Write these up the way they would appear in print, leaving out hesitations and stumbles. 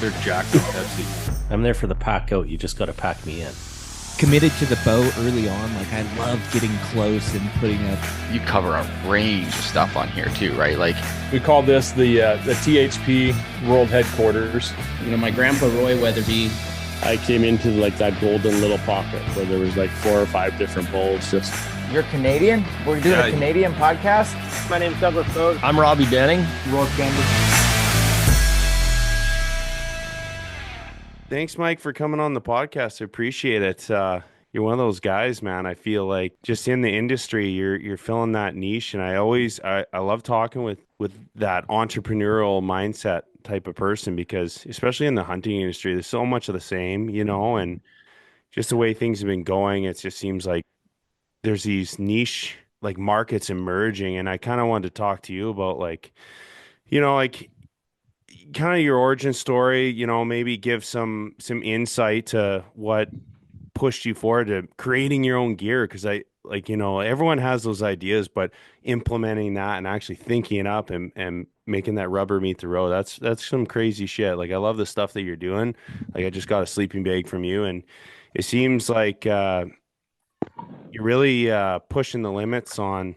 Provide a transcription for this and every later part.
They're jacked with Pepsi. I'm there for the pack out. You just got to pack me in. Committed to the boat early on. Like, I love getting close and putting up. You cover a range of stuff on here too, right? Like, We call this the THP World Headquarters. You know, my grandpa Roy Weatherby. I came into like that golden little pocket where there was like 4 or 5 different bowls. Just You're Canadian? We're doing a Canadian podcast? My name's Douglas Bode. I'm Robbie Denning. Roy Candy. Thanks, Mike, for coming on the podcast. I appreciate it. You're one of those guys, man. I feel like just in the industry, you're filling that niche, and I love talking with that entrepreneurial mindset type of person, because especially in the hunting industry, there's so much of the same, and just the way things have been going, it just seems like there's these niche like markets emerging, and I kind of wanted to talk to you about like kind of your origin story, maybe give some insight to what pushed you forward to creating your own gear. Cause everyone has those ideas, but implementing that and actually thinking it up and making that rubber meet the road, that's some crazy shit. Like, I love the stuff that you're doing. Like, I just got a sleeping bag from you, and it seems like, you're really, pushing the limits on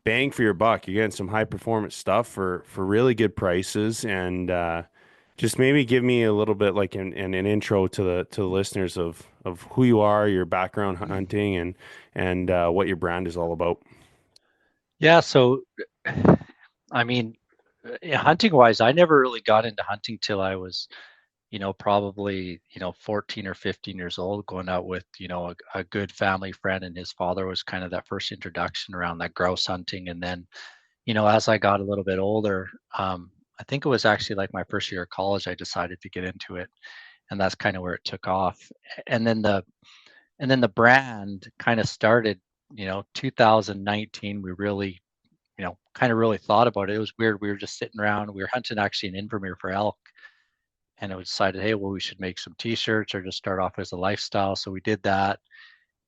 bang for your buck. You're getting some high performance stuff for really good prices, and just maybe give me a little bit like an intro to the listeners of who you are, your background hunting, and what your brand is all about. Yeah, so I mean, hunting wise, I never really got into hunting till I was, probably, 14 or 15 years old, going out with, a good family friend, and his father was kind of that first introduction around that grouse hunting. And then, as I got a little bit older, I think it was actually like my first year of college, I decided to get into it, and that's kind of where it took off. And then the brand kind of started, 2019. We really, kind of really thought about it. It was weird. We were just sitting around. We were hunting actually in Invermere for elk, and it was decided, hey, well, we should make some t-shirts or just start off as a lifestyle. So we did that.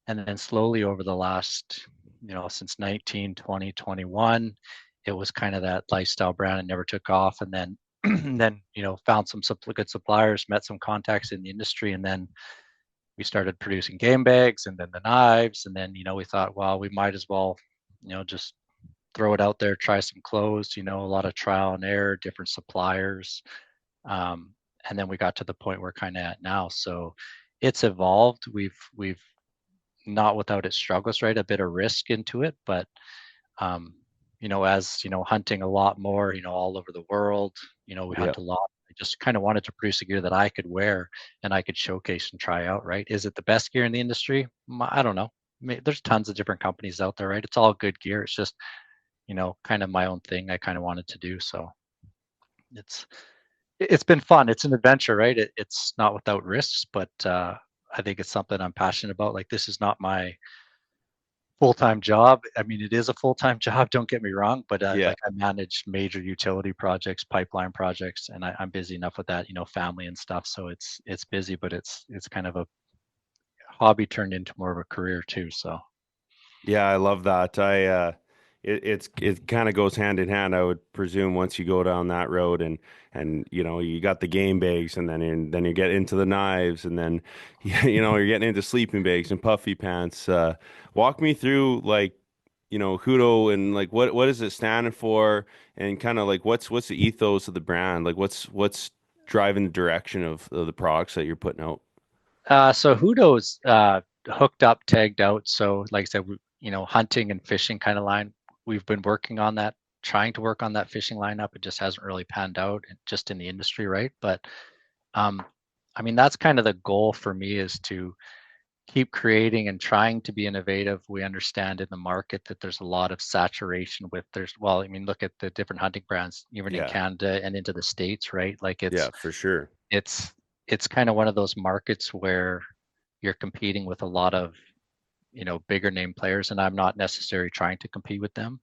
And then slowly over the last, since 19, 20, 21, it was kind of that lifestyle brand. It never took off. And then, found some good suppliers, met some contacts in the industry. And then we started producing game bags and then the knives. And then, we thought, well, we might as well, just throw it out there, try some clothes, a lot of trial and error, different suppliers. And then we got to the point we're kind of at now. So it's evolved. We've not without its struggles, right? A bit of risk into it, but as hunting a lot more, all over the world, we hunt a lot. I just kind of wanted to produce a gear that I could wear and I could showcase and try out, right? Is it the best gear in the industry? I don't know. There's tons of different companies out there, right? It's all good gear. It's just, kind of my own thing I kind of wanted to do. So it's been fun. It's an adventure, right? It's not without risks, but I think it's something I'm passionate about. Like, this is not my full-time job. I mean, it is a full-time job, don't get me wrong, but like, I manage major utility projects, pipeline projects, and I'm busy enough with that, family and stuff. So it's busy, but it's kind of a hobby turned into more of a career too. So Yeah, I love that. It kind of goes hand in hand, I would presume, once you go down that road, and you got the game bags, and then you get into the knives, and then you're getting into sleeping bags and puffy pants. Walk me through, like, Huto, and like what is it standing for, and kind of like what's the ethos of the brand, like what's driving the direction of the products that you're putting out. So Huto's hooked up, tagged out. So like I said, hunting and fishing kind of line. We've been working on that, trying to work on that fishing lineup. It just hasn't really panned out just in the industry, right? But I mean, that's kind of the goal for me, is to keep creating and trying to be innovative. We understand in the market that there's a lot of saturation look at the different hunting brands, even in Canada and into the States, right? Like, For sure. It's kind of one of those markets where you're competing with a lot of, bigger name players, and I'm not necessarily trying to compete with them.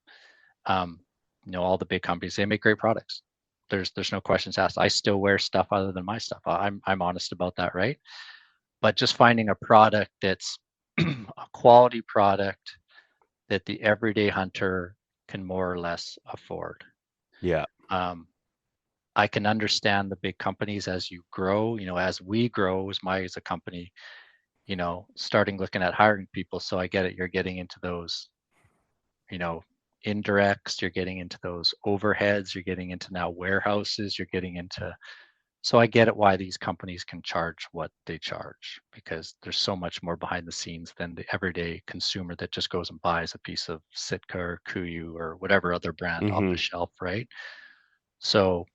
All the big companies, they make great products. There's no questions asked. I still wear stuff other than my stuff. I'm honest about that, right? But just finding a product that's a quality product that the everyday hunter can more or less afford. Yeah. I can understand the big companies as you grow, as we grow as a company, starting looking at hiring people. So I get it. You're getting into those, indirects, you're getting into those overheads, you're getting into now warehouses, you're getting into, so I get it why these companies can charge what they charge, because there's so much more behind the scenes than the everyday consumer that just goes and buys a piece of Sitka or Kuyu or whatever other brand off the shelf, right? So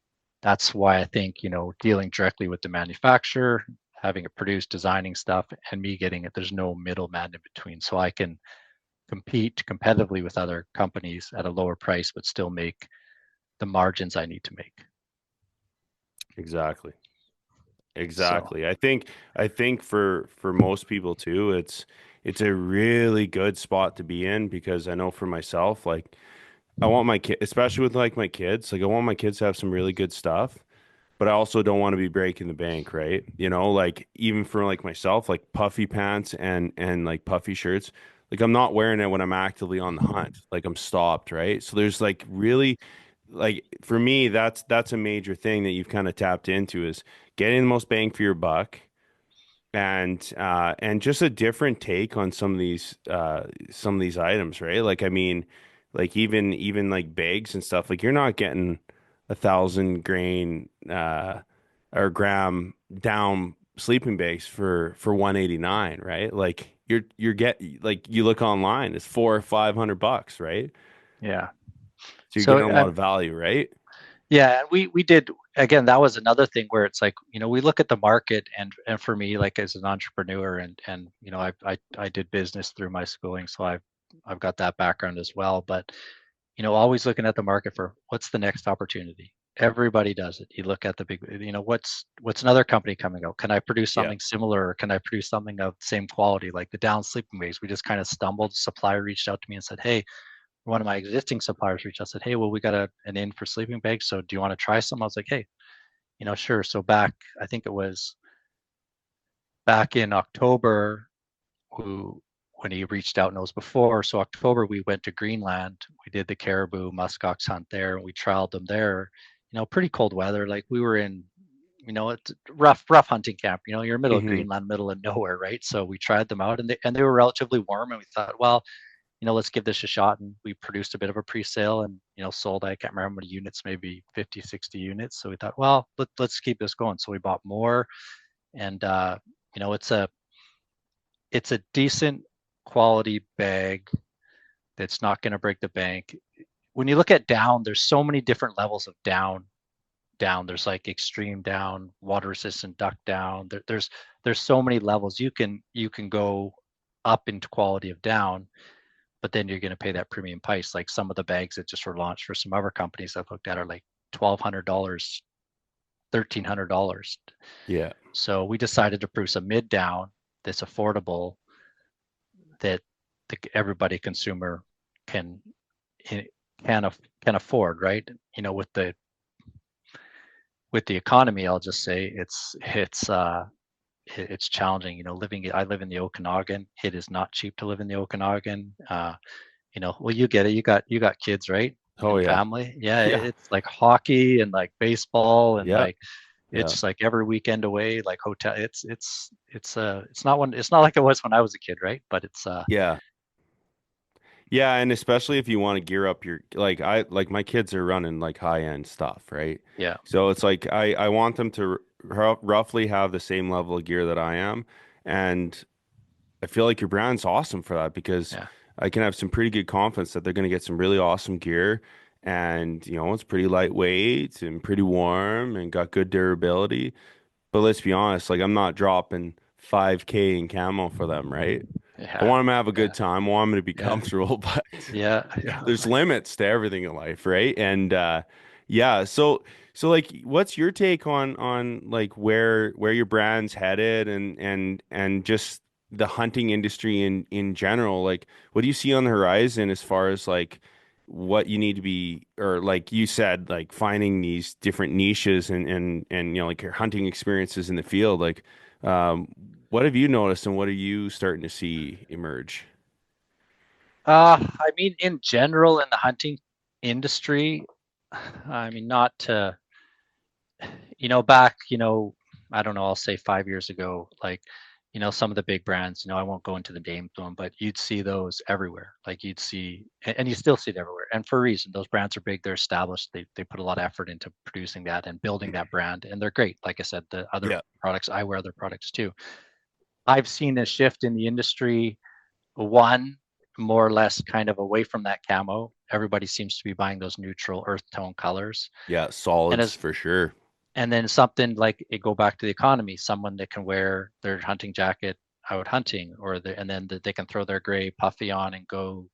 that's why I think, dealing directly with the manufacturer, having it produced, designing stuff, and me getting it, there's no middleman in between. So I can compete competitively with other companies at a lower price, but still make the margins I need to make. Exactly. So, I think for most people too, it's a really good spot to be in, because I know for myself, like I want my kid, especially with like my kids, like I want my kids to have some really good stuff, but I also don't want to be breaking the bank, right? Like even for like myself, like puffy pants and like puffy shirts, like I'm not wearing it when I'm actively on the hunt. Like I'm stopped, right? So there's like really, like for me, that's a major thing that you've kind of tapped into, is getting the most bang for your buck, and just a different take on some of these items, right? Like I mean, like even like bags and stuff, like you're not getting 1,000 grain or gram down sleeping bags for 189, right? Like like you look online, it's 400 or 500 bucks, right? yeah. So you're So getting a lot of value, right? yeah, we did, again, that was another thing where it's like, we look at the market, and for me, like as an entrepreneur, and I did business through my schooling, so I've got that background as well. But always looking at the market for what's the next opportunity. Everybody does it. You look at the big, what's another company coming out? Can I produce Yeah. something similar, or can I produce something of the same quality? Like the down sleeping bags, we just kind of stumbled. The supplier reached out to me and said, hey, one of my existing suppliers reached out and said, hey, well, we got an in for sleeping bags. So do you want to try some? I was like, hey, sure. So I think it was back in October, who, when he reached out, and it was before. So October, we went to Greenland. We did the caribou muskox hunt there, and we trialed them there. Pretty cold weather. Like we were in, it's rough hunting camp. You're middle of Greenland, middle of nowhere, right? So we tried them out, and they were relatively warm, and we thought, well, let's give this a shot. And we produced a bit of a pre-sale, and, sold, I can't remember how many units, maybe 50, 60 units. So we thought, well, let's keep this going. So we bought more, and, it's a decent quality bag that's not going to break the bank. When you look at down, there's so many different levels of down. There's like extreme down, water resistant duck down. There's so many levels. You can go up into quality of down, but then you're going to pay that premium price. Like some of the bags that just were launched for some other companies I've looked at are like $1,200, $1,300. Yeah. So we decided to produce a mid down that's affordable, that everybody consumer can afford, right? With the economy, I'll just say it's challenging. I live in the Okanagan. It is not cheap to live in the Okanagan. Well, you get it. You got kids, right? Oh And yeah. family. Yeah, Yeah. it's like hockey and like baseball, and Yeah. like it's like every weekend away, like hotel. It's not like it was when I was a kid, right? But it's Yeah. Yeah, and especially if you want to gear up your, like my kids are running like high end stuff, right? yeah, So it's like I want them to roughly have the same level of gear that I am, and I feel like your brand's awesome for that, because yeah, I can have some pretty good confidence that they're going to get some really awesome gear, and it's pretty lightweight and pretty warm and got good durability. But let's be honest, like I'm not dropping 5K in camo for them, right? I yeah, want them to have a yeah, good time. I want them to be yeah, comfortable, but yeah. there's limits to everything in life, right? And yeah, so like what's your take on like where your brand's headed, and just the hunting industry in general? Like what do you see on the horizon as far as like what you need to be, or like you said, like finding these different niches and like your hunting experiences in the field, like um what have you noticed, and what are you starting to see emerge? I mean, in general, in the hunting industry, I mean, not to back, I don't know, I'll say 5 years ago, like, some of the big brands, I won't go into the names of them, but you'd see those everywhere. Like you'd see, and you still see it everywhere. And for a reason, those brands are big, they're established, they put a lot of effort into producing that and building that brand. And they're great. Like I said, the other products, I wear other products too. I've seen a shift in the industry, one, more or less kind of away from that camo. Everybody seems to be buying those neutral earth tone colors. Yeah, solids for sure. And then something like it go back to the economy, someone that can wear their hunting jacket out hunting, and then they can throw their gray puffy on and go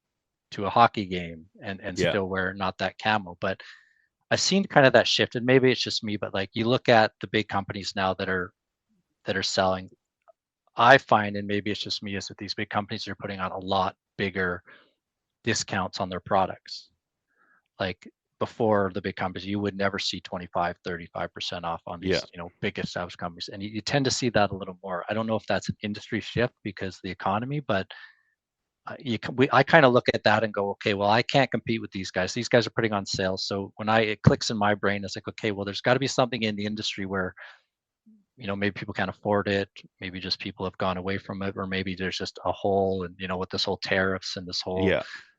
to a hockey game and still wear not that camo. But I've seen kind of that shift, and maybe it's just me, but like you look at the big companies now that are selling, I find, and maybe it's just me, is that these big companies are putting on a lot bigger discounts on their products. Like before the big companies, you would never see 25, 35% off on these, big established companies. And you tend to see that a little more. I don't know if that's an industry shift because of the economy, but I kind of look at that and go, okay, well, I can't compete with these guys. These guys are putting on sales. So when it clicks in my brain, it's like, okay, well, there's got to be something in the industry where, maybe people can't afford it. Maybe just people have gone away from it, or maybe there's just a hole, and, with this whole tariffs and this whole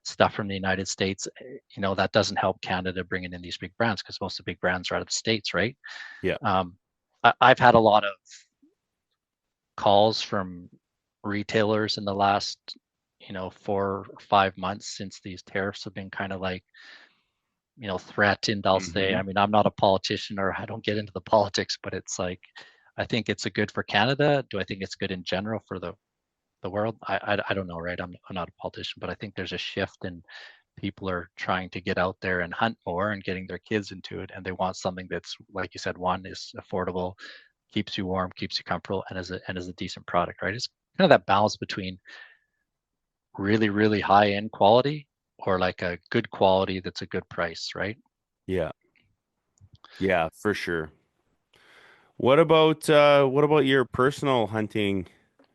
stuff from the United States, that doesn't help Canada bringing in these big brands, because most of the big brands are out of the States, right? Yeah. I've had a lot of calls from retailers in the last, 4 or 5 months since these tariffs have been kind of like, threatened, I'll say. I mean, I'm not a politician, or I don't get into the politics, but it's like, I think it's a good for Canada. Do I think it's good in general for the world? I don't know, right? I'm not a politician, but I think there's a shift, and people are trying to get out there and hunt more and getting their kids into it, and they want something that's, like you said, one, is affordable, keeps you warm, keeps you comfortable, and is a decent product, right? It's kind of that balance between really, really high end quality, or like a good quality that's a good price, right? Yeah, for sure. What about your personal hunting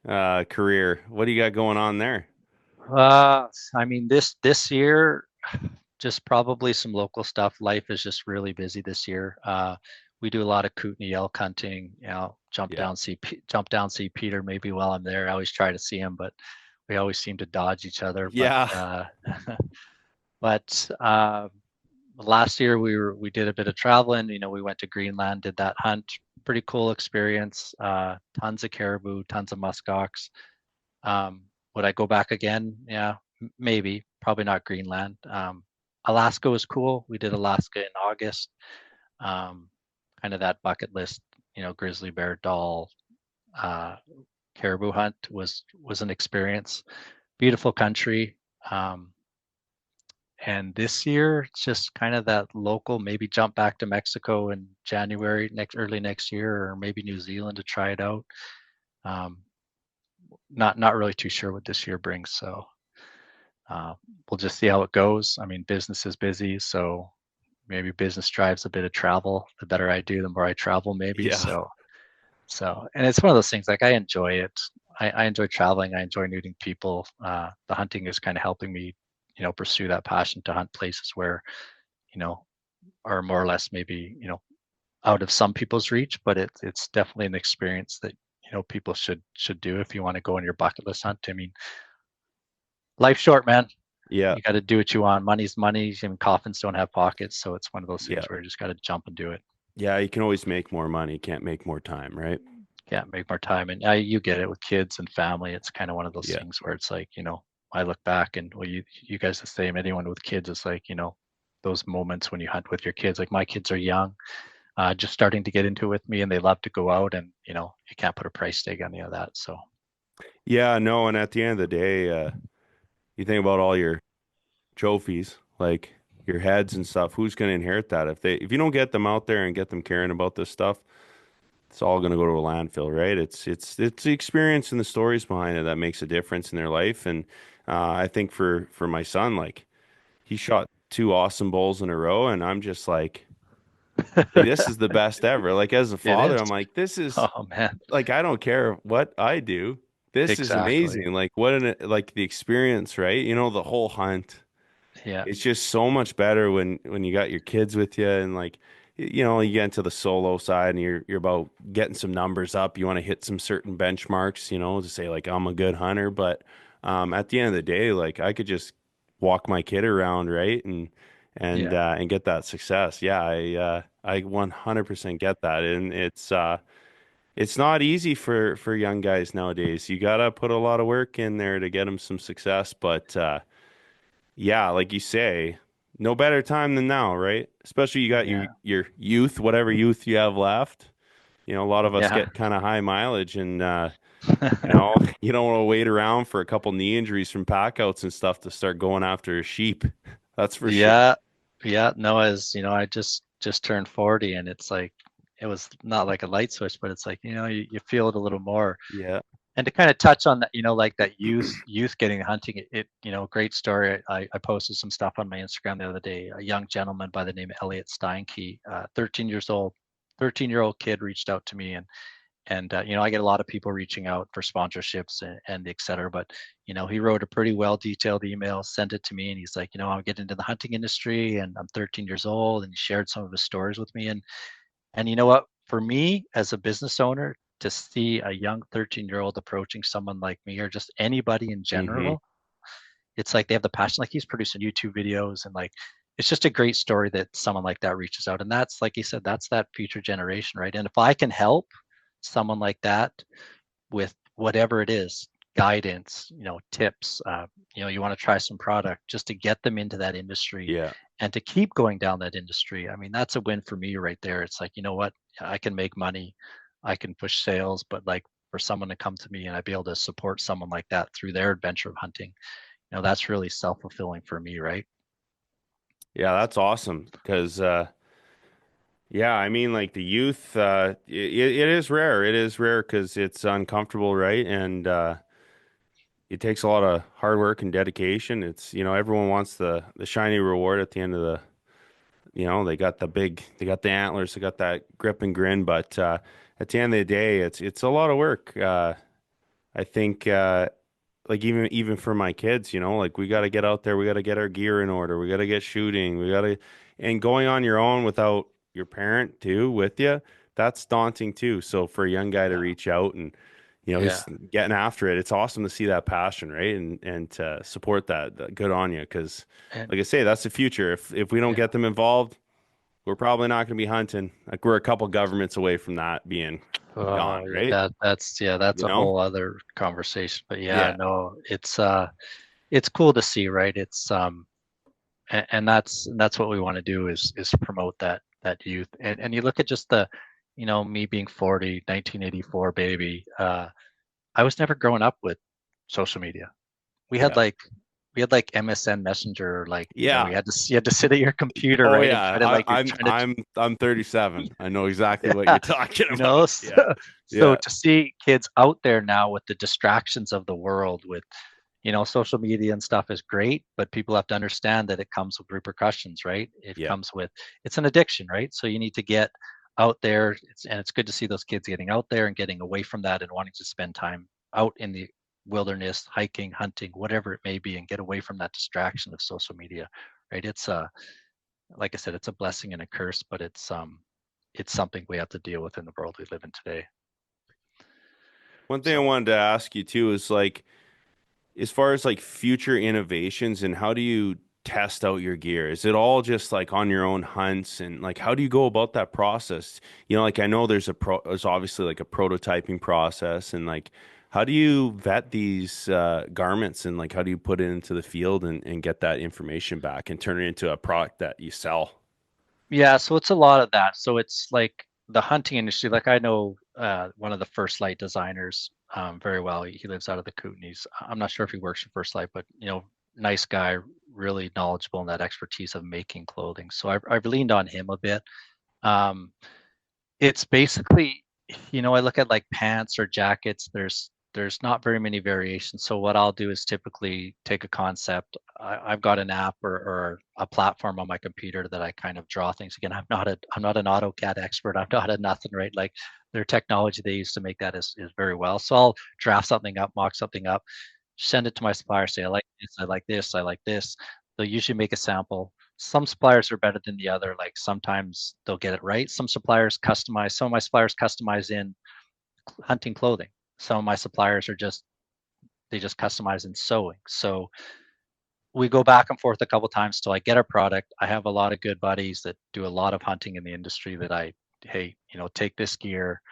career? What do you got going on there? I mean, this year, just probably some local stuff. Life is just really busy this year. We do a lot of Kootenai elk hunting. Jump down, see Peter. Maybe while I'm there, I always try to see him, but we always seem to dodge each other. Yeah. But last year we did a bit of traveling. We went to Greenland, did that hunt. Pretty cool experience. Tons of caribou, tons of muskox. Would I go back again? Yeah, maybe. Probably not Greenland. Alaska was cool. We did Alaska in August. Kind of that bucket list, grizzly bear, doll, caribou hunt was an experience. Beautiful country. And this year, it's just kind of that local, maybe jump back to Mexico in January, early next year, or maybe New Zealand to try it out. Not really too sure what this year brings. So we'll just see how it goes. I mean, business is busy, so maybe business drives a bit of travel. The better I do, the more I travel, maybe. Yeah. So, and it's one of those things, like I enjoy it. I enjoy traveling. I enjoy meeting people. The hunting is kind of helping me, pursue that passion to hunt places where, are more or less maybe, out of some people's reach, but it's definitely an experience that, people should do if you want to go on your bucket list hunt. I mean, life's short, man. Yeah. You got to do what you want. Money's money. Even coffins don't have pockets. So it's one of those things where you just got to jump and do it. Yeah. You can always make more money. Can't make more time, right? Can't make more time. And you get it with kids and family. It's kind of one of those things where it's like, I look back and, well, you guys the same. Anyone with kids is like, those moments when you hunt with your kids. Like my kids are young, just starting to get into it with me, and they love to go out, and you can't put a price tag on any of that. So yeah, no. And at the end of the day, you think about all your trophies, like your heads and stuff. Who's going to inherit that? If you don't get them out there and get them caring about this stuff, it's all going to go to a landfill, right? It's the experience and the stories behind it that makes a difference in their life. And I think for my son, like he shot 2 awesome bulls in a row, and I'm just like, this is the best ever. Like as a father, I'm like, this is, oh man, like I don't care what I do. This is amazing. Like like the experience, right? The whole hunt. Yeah. It's just so much better when you got your kids with you, and like you get into the solo side and you're about getting some numbers up. You want to hit some certain benchmarks, to say like I'm a good hunter. But at the end of the day, like I could just walk my kid around, right? And get that success. Yeah, I 100% get that. And it's not easy for young guys nowadays. You gotta put a lot of work in there to get them some success. But yeah, like you say, no better time than now, right? Especially you got your youth, whatever youth you have left. A lot of us get kind of high mileage, and you don't want to wait around for a couple knee injuries from packouts and stuff to start going after sheep. That's for sure. Yeah. No, as you know, I just turned 40, and it's like it was not like a light switch, but it's like you feel it a little more. Yeah. And to kind of touch on that, like that youth getting hunting, great story. I posted some stuff on my Instagram the other day. A young gentleman by the name of Elliot Steinke, 13-year-old kid reached out to me, and I get a lot of people reaching out for sponsorships and et cetera. But he wrote a pretty well detailed email, sent it to me, and he's like, I'm getting into the hunting industry, and I'm 13 years old, and he shared some of his stories with me, and you know what? For me, as a business owner, to see a young 13-year-old approaching someone like me or just anybody in general, it's like they have the passion. Like he's producing YouTube videos, and like it's just a great story that someone like that reaches out. And that's, like you said, that's that future generation, right? And if I can help someone like that with whatever it is, guidance, tips, you want to try some product just to get them into that industry and to keep going down that industry. I mean, that's a win for me right there. It's like, you know what, I can make money, I can push sales, but like for someone to come to me and I'd be able to support someone like that through their adventure of hunting, that's really self-fulfilling for me, right? Yeah, that's awesome. Because yeah, I mean, like the youth, it is rare. It is rare because it's uncomfortable, right? And it takes a lot of hard work and dedication. It's, everyone wants the shiny reward at the end of the, they got they got the antlers, they got that grip and grin. But at the end of the day, it's a lot of work. I think like even for my kids, like we got to get out there, we got to get our gear in order, we got to get shooting, and going on your own without your parent too with you, that's daunting too. So for a young guy to reach out and he's getting after it, it's awesome to see that passion, right? And to support that, good on you, because like I say, that's the future. If we don't get them involved, we're probably not going to be hunting. Like we're a couple governments away from that being gone, right? That's a whole other conversation. But no, it's cool to see, right? It's and that's what we want to do is promote that youth. And you look at just the, me being 40, 1984 baby. I was never growing up with social media. We had like MSN Messenger, like you had to sit at your computer, right? Yeah, I'm 37. I know exactly what you're talking about. So to see kids out there now with the distractions of the world, with social media and stuff is great, but people have to understand that it comes with repercussions, right? It's an addiction, right? So you need to get out there, and it's good to see those kids getting out there and getting away from that and wanting to spend time out in the wilderness, hiking, hunting, whatever it may be, and get away from that distraction of social media, right? It's like I said, it's a blessing and a curse, but it's something we have to deal with in the world we live in today. One thing I wanted to ask you too is like, as far as like future innovations, and how do you test out your gear? Is it all just like on your own hunts, and like how do you go about that process? Like I know there's obviously like a prototyping process, and like how do you vet these garments, and like how do you put it into the field and get that information back and turn it into a product that you sell? Yeah, so it's a lot of that. So it's like the hunting industry. Like I know one of the First Light designers very well. He lives out of the Kootenays. I'm not sure if he works for First Light, but nice guy, really knowledgeable in that expertise of making clothing. So I've leaned on him a bit. It's basically, I look at like pants or jackets. There's not very many variations. So what I'll do is typically take a concept. I've got an app or a platform on my computer that I kind of draw things. Again, I'm not an AutoCAD expert. I'm not a nothing, right? Like their technology they use to make that is very well. So I'll draft something up, mock something up, send it to my supplier, say, I like this, I like this, I like this. They'll usually make a sample, some suppliers are better than the other. Like sometimes they'll get it right. Some suppliers customize. Some of my suppliers customize in hunting clothing. Some of my suppliers are they just customize in sewing. So we go back and forth a couple times till I get a product. I have a lot of good buddies that do a lot of hunting in the industry that hey, take this gear,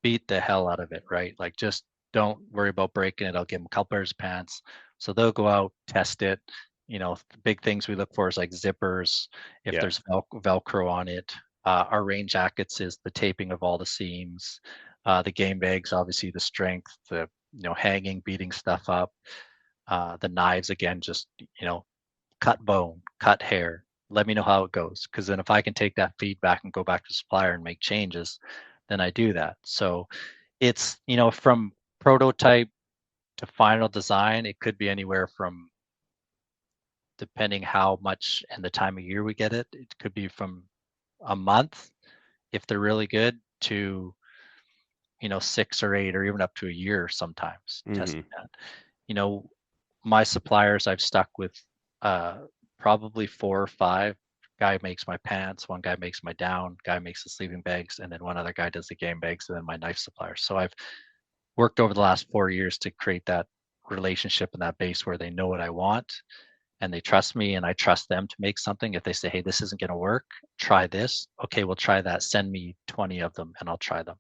beat the hell out of it, right? Like just don't worry about breaking it. I'll give them a couple pairs of pants. So they'll go out, test it. The big things we look for is like zippers, if there's Velcro on it. Our rain jackets is the taping of all the seams. The game bags, obviously the strength, the hanging, beating stuff up. The knives, again, just cut bone, cut hair. Let me know how it goes, because then if I can take that feedback and go back to the supplier and make changes, then I do that. So it's from prototype to final design, it could be anywhere from, depending how much and the time of year we get it, it could be from a month if they're really good to 6 or 8 or even up to a year sometimes testing that. My suppliers I've stuck with probably 4 or 5. Guy makes my pants, one guy makes my down, guy makes the sleeping bags, and then one other guy does the game bags, and then my knife supplier. So I've worked over the last 4 years to create that relationship and that base where they know what I want and they trust me and I trust them to make something. If they say, hey, this isn't going to work, try this. Okay, we'll try that. Send me 20 of them and I'll try them.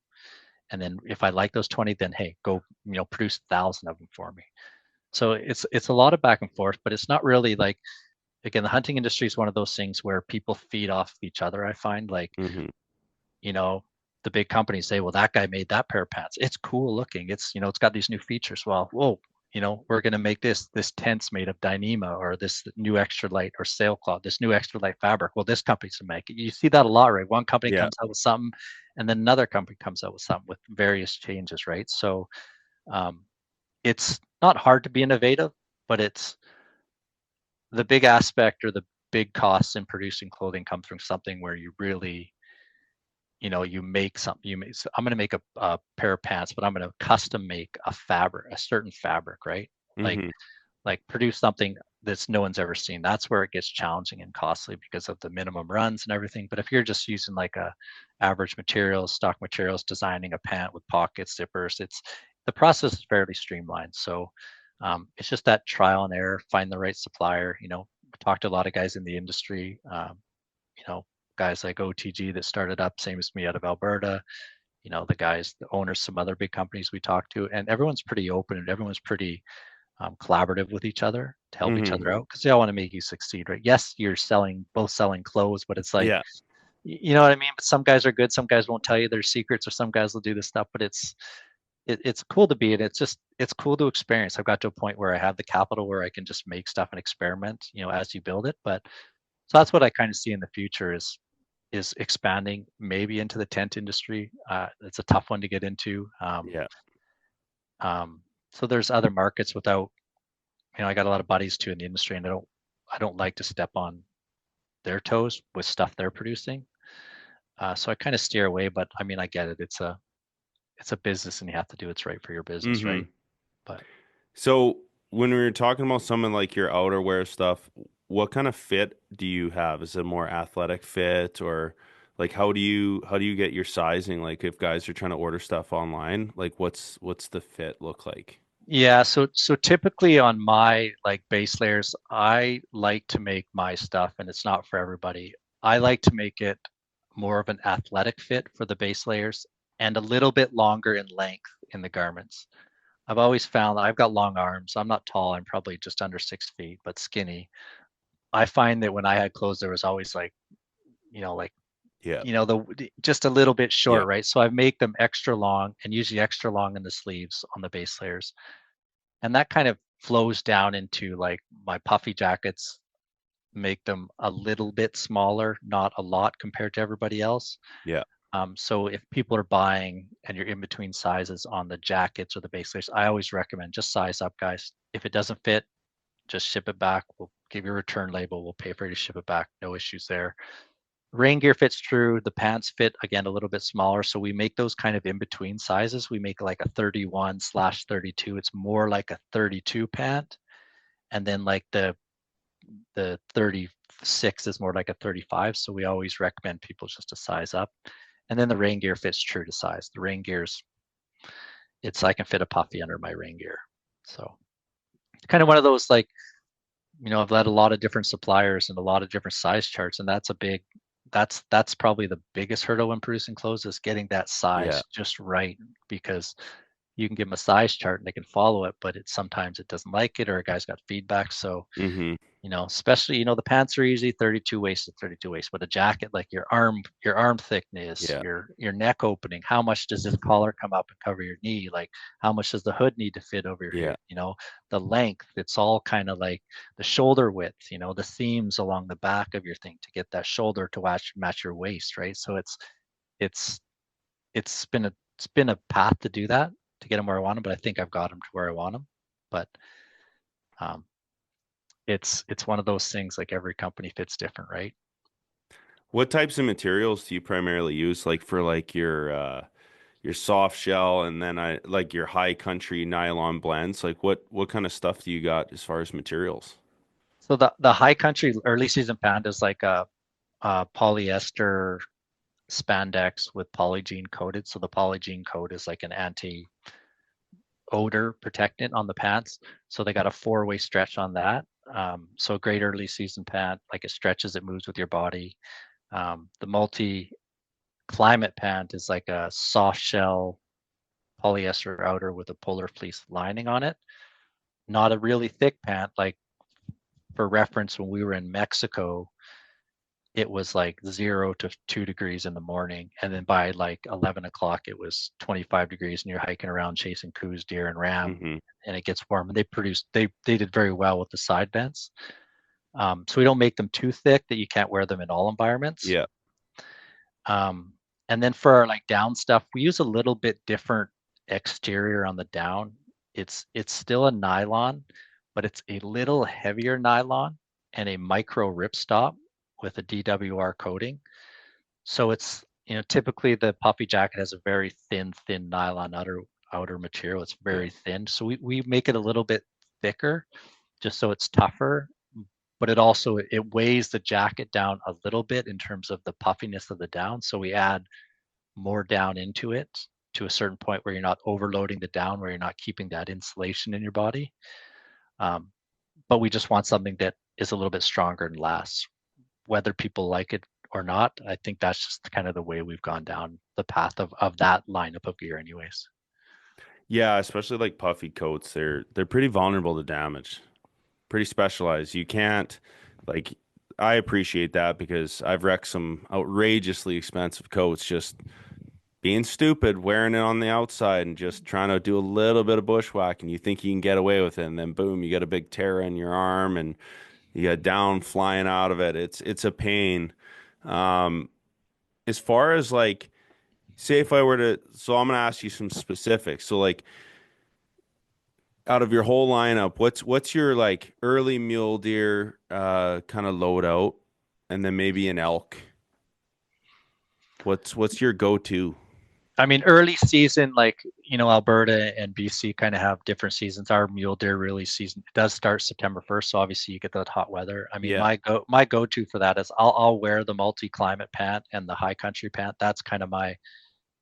And then if I like those 20, then hey, go produce 1,000 of them for me. So it's a lot of back and forth, but it's not really like, again, the hunting industry is one of those things where people feed off each other. I find like, the big companies say, well, that guy made that pair of pants. It's cool looking. It's, it's got these new features. Well, whoa, we're going to make this tent's made of Dyneema, or this new extra light or sailcloth, this new extra light fabric. Well, this company's to make it. You see that a lot, right? One company comes out with something and then another company comes out with something with various changes, right? So it's not hard to be innovative, but it's the big aspect or the big costs in producing clothing comes from something where you really, you make something. I'm going to make a pair of pants, but I'm going to custom make a certain fabric, right? Like produce something that's no one's ever seen. That's where it gets challenging and costly because of the minimum runs and everything. But if you're just using like a average materials, stock materials, designing a pant with pockets, zippers, the process is fairly streamlined. So it's just that trial and error, find the right supplier. Talk to a lot of guys in the industry. Guys like OTG that started up, same as me, out of Alberta. The owners, some other big companies we talk to, and everyone's pretty open and everyone's pretty collaborative with each other to help each other out, because they all want to make you succeed, right? Yes, you're both selling clothes, but it's like, you know what I mean? But some guys are good, some guys won't tell you their secrets, or some guys will do this stuff, but it's cool to be, and it's cool to experience. I've got to a point where I have the capital where I can just make stuff and experiment, as you build it. But so that's what I kind of see in the future is expanding maybe into the tent industry. It's a tough one to get into. So there's other markets without, I got a lot of buddies too in the industry, and I don't like to step on their toes with stuff they're producing. So I kind of steer away, but I mean, I get it. It's a business and you have to do what's right for your business, right? But so when we were talking about something like your outerwear stuff, what kind of fit do you have? Is it more athletic fit, or like how do you get your sizing? Like if guys are trying to order stuff online, like what's the fit look like? Yeah, so typically on my like base layers, I like to make my stuff, and it's not for everybody. I like to make it more of an athletic fit for the base layers and a little bit longer in length in the garments. I've always found I've got long arms. I'm not tall. I'm probably just under 6 feet, but skinny. I find that when I had clothes, there was always like, just a little bit short, right? So I make them extra long, and usually extra long in the sleeves on the base layers. And that kind of flows down into like my puffy jackets, make them a little bit smaller, not a lot compared to everybody else. So if people are buying and you're in between sizes on the jackets or the base layers, I always recommend just size up, guys. If it doesn't fit, just ship it back. We'll give you a return label. We'll pay for you to ship it back. No issues there. Rain gear fits true. The pants fit, again, a little bit smaller. So we make those kind of in between sizes. We make like a 31/32. It's more like a 32 pant. And then like the 34 6 is more like a 35. So we always recommend people just to size up. And then the rain gear fits true to size. The rain gear's, I can fit a puffy under my rain gear. So kind of one of those, like, I've led a lot of different suppliers and a lot of different size charts, and that's probably the biggest hurdle when producing clothes, is getting that size just right, because you can give them a size chart and they can follow it, but sometimes it doesn't like it, or a guy's got feedback. So especially, the pants are easy 32 waist to 32 waist, but a jacket, like your arm thickness, your neck opening, how much does this collar come up and cover your knee? Like, how much does the hood need to fit over your head? The length, it's all kind of like the shoulder width, the seams along the back of your thing to get that shoulder to match your waist, right? So it's been a path to do that, to get them where I want them, but I think I've got them to where I want them. But it's one of those things, like every company fits different, right? What types of materials do you primarily use, like for like your soft shell, and then like your high country nylon blends? Like what kind of stuff do you got as far as materials? So the high country early season pant is like a polyester spandex with polygene coated. So the polygene coat is like an anti-odor protectant on the pants. So they got a 4-way stretch on that. So a great early season pant, like it stretches, it moves with your body. The multi-climate pant is like a soft shell polyester outer with a polar fleece lining on it. Not a really thick pant. Like, for reference, when we were in Mexico, it was like 0 to 2 degrees in the morning, and then by like 11 o'clock it was 25 degrees, and you're hiking around chasing coos, deer, and ram, and it gets warm. And they did very well with the side vents. So we don't make them too thick that you can't wear them in all environments. And then for our like down stuff, we use a little bit different exterior on the down. It's still a nylon, but it's a little heavier nylon and a micro ripstop with a DWR coating. So it's, typically the puffy jacket has a very thin nylon outer material. It's very thin. So we make it a little bit thicker just so it's tougher, but it weighs the jacket down a little bit in terms of the puffiness of the down. So we add more down into it to a certain point where you're not overloading the down, where you're not keeping that insulation in your body. But we just want something that is a little bit stronger and lasts. Whether people like it or not, I think that's just kind of the way we've gone down the path of that lineup of gear anyways. Yeah, especially like puffy coats, they're pretty vulnerable to damage. Pretty specialized. You can't, like, I appreciate that because I've wrecked some outrageously expensive coats just being stupid, wearing it on the outside and just trying to do a little bit of bushwhacking. You think you can get away with it, and then boom, you got a big tear in your arm and you got down flying out of it. It's a pain. As far as like, say if I were to, so I'm going to ask you some specifics. So like, out of your whole lineup, what's your like early mule deer kind of loadout, and then maybe an elk? What's your go-to? I mean, early season, like, Alberta and BC kind of have different seasons. Our mule deer really season does start September 1st, so obviously you get that hot weather. I mean, my go-to for that is I'll wear the multi-climate pant and the high country pant. That's kind of my,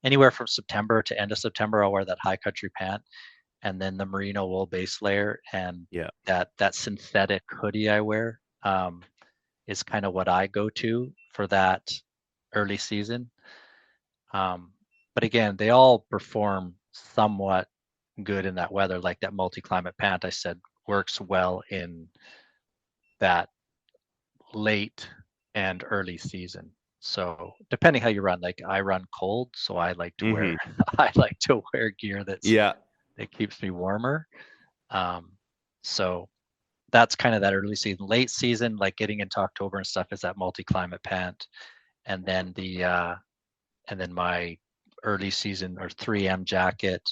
anywhere from September to end of September, I'll wear that high country pant, and then the merino wool base layer, and that synthetic hoodie I wear is kind of what I go to for that early season. But again, they all perform somewhat good in that weather. Like that multi-climate pant I said works well in that late and early season. So depending how you run, like I run cold, so I like to wear gear that keeps me warmer. So that's kind of that early season. Late season, like getting into October and stuff, is that multi-climate pant, and then my early season or 3M jacket,